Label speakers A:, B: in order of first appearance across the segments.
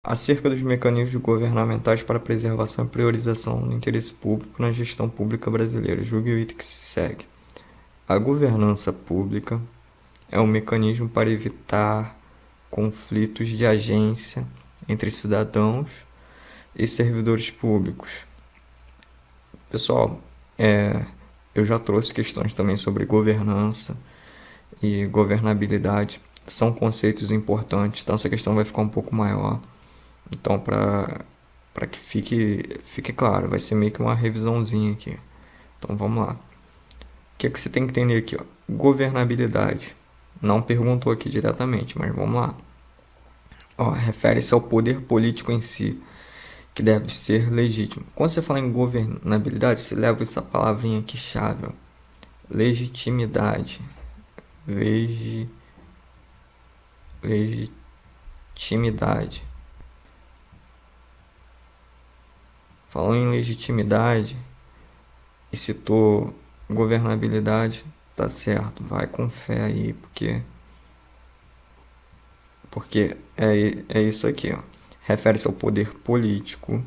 A: Acerca dos mecanismos governamentais para a preservação e priorização do interesse público na gestão pública brasileira. Julgue o item que se segue. A governança pública é um mecanismo para evitar conflitos de agência entre cidadãos e servidores públicos. Pessoal, eu já trouxe questões também sobre governança e governabilidade. São conceitos importantes, então essa questão vai ficar um pouco maior. Então, para que fique claro, vai ser meio que uma revisãozinha aqui. Então, vamos lá. O que é que você tem que entender aqui? Ó? Governabilidade. Não perguntou aqui diretamente, mas vamos lá. Refere-se ao poder político em si, que deve ser legítimo. Quando você fala em governabilidade, você leva essa palavrinha aqui chave. Ó. Legitimidade. Legitimidade. Falou em legitimidade e citou governabilidade, tá certo, vai com fé aí, porque é isso aqui, ó. Refere-se ao poder político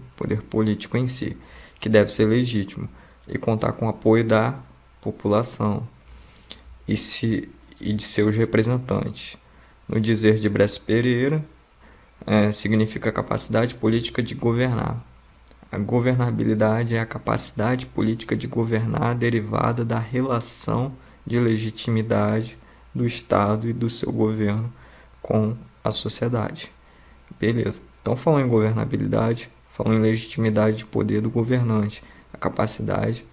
A: em si, que deve ser legítimo e contar com o apoio da população e de seus representantes. No dizer de Brás Pereira, significa capacidade política de governar. A governabilidade é a capacidade política de governar derivada da relação de legitimidade do Estado e do seu governo com a sociedade. Beleza. Então, falando em governabilidade, falando em legitimidade de poder do governante, a capacidade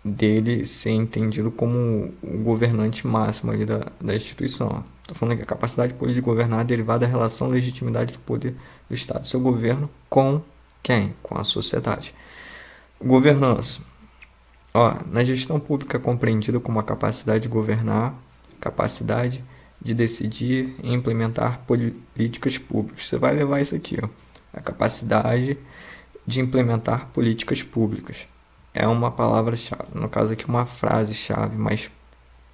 A: dele ser entendido como o governante máximo ali da instituição. Estou falando que a capacidade política de governar é derivada da relação legitimidade do poder do Estado e seu governo com quem? Com a sociedade. Governança. Na gestão pública é compreendida como a capacidade de governar, capacidade de decidir e implementar políticas públicas. Você vai levar isso aqui, a capacidade de implementar políticas públicas. É uma palavra-chave, no caso aqui uma frase-chave, mas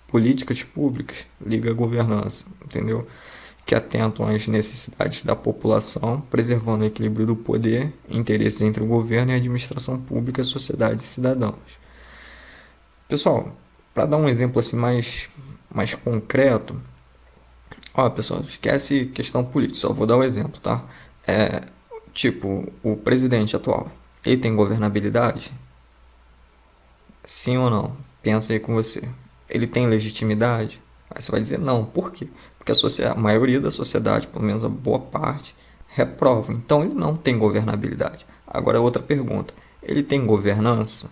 A: políticas públicas liga a governança, entendeu? Que atentam às necessidades da população, preservando o equilíbrio do poder e interesses entre o governo e a administração pública, sociedade e cidadãos. Pessoal, para dar um exemplo assim mais concreto, pessoal, esquece questão política, só vou dar o exemplo, tá? Tipo, o presidente atual, ele tem governabilidade? Sim ou não? Pensa aí com você. Ele tem legitimidade? Aí você vai dizer não. Por quê? Porque a maioria da sociedade, pelo menos a boa parte, reprova. Então ele não tem governabilidade. Agora outra pergunta. Ele tem governança?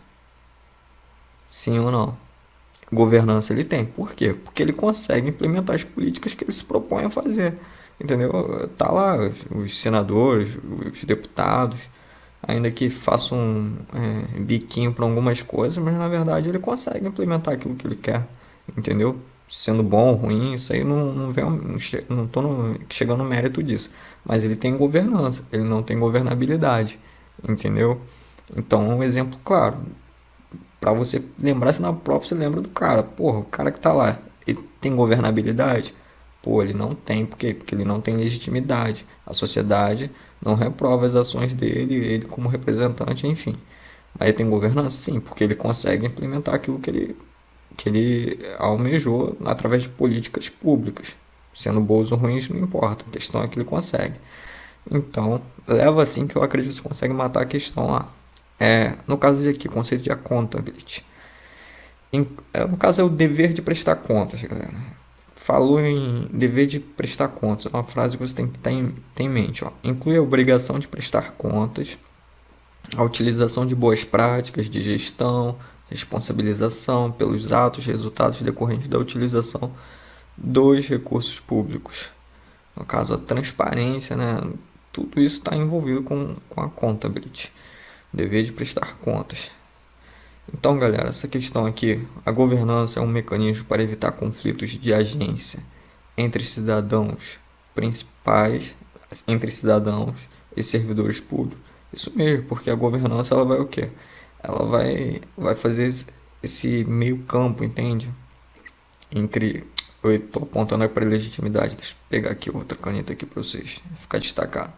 A: Sim ou não? Governança ele tem. Por quê? Porque ele consegue implementar as políticas que ele se propõe a fazer. Entendeu? Tá lá os senadores, os deputados, ainda que façam biquinho para algumas coisas, mas na verdade ele consegue implementar aquilo que ele quer. Entendeu? Sendo bom ou ruim, isso aí não estou chegando no mérito disso. Mas ele tem governança, ele não tem governabilidade, entendeu? Então, um exemplo claro, para você lembrar, se na prova você lembra do cara. Porra, o cara que tá lá, ele tem governabilidade? Pô, ele não tem, por quê? Porque ele não tem legitimidade. A sociedade não reprova as ações dele, ele como representante, enfim. Mas ele tem governança? Sim, porque ele consegue implementar aquilo que ele almejou através de políticas públicas. Sendo boas ou ruins, não importa. A questão é que ele consegue. Então, leva assim que eu acredito que você consegue matar a questão lá. No caso de aqui, conceito de accountability. No caso é o dever de prestar contas, galera. Falou em dever de prestar contas. É uma frase que você tem que ter em mente. Inclui a obrigação de prestar contas, a utilização de boas práticas de gestão, responsabilização pelos atos, resultados decorrentes da utilização dos recursos públicos. No caso, a transparência, né? Tudo isso está envolvido com a accountability, dever de prestar contas. Então, galera, essa questão aqui, a governança é um mecanismo para evitar conflitos de agência entre cidadãos principais, entre cidadãos e servidores públicos. Isso mesmo, porque a governança ela vai o quê? Ela vai fazer esse meio campo, entende? Eu estou apontando para a legitimidade. Deixa eu pegar aqui outra caneta aqui para vocês ficar destacado.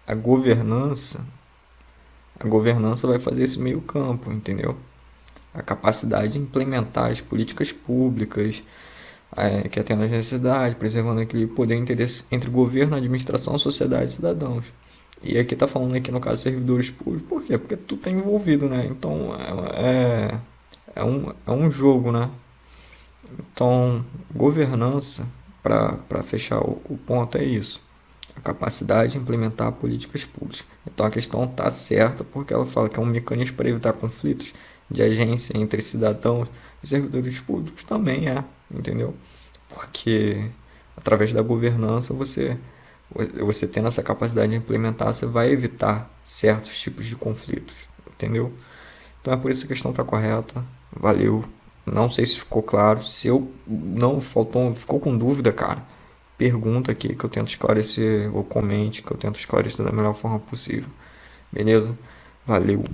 A: a governança, a governança vai fazer esse meio campo, entendeu? A capacidade de implementar as políticas públicas, que atendam às necessidades, preservando aquele poder e interesse entre governo, administração, sociedade e cidadãos. E aqui tá falando aqui no caso servidores públicos, por quê? Porque tu tá envolvido, né? Então é um jogo, né? Então, governança, para fechar o ponto, é isso. A capacidade de implementar políticas públicas. Então a questão está certa porque ela fala que é um mecanismo para evitar conflitos de agência entre cidadãos e servidores públicos também entendeu? Porque através da governança você tendo essa capacidade de implementar, você vai evitar certos tipos de conflitos, entendeu? Então é por isso que a questão está correta. Valeu. Não sei se ficou claro. Se eu não ficou com dúvida, cara, pergunta aqui que eu tento esclarecer, ou comente que eu tento esclarecer da melhor forma possível. Beleza? Valeu.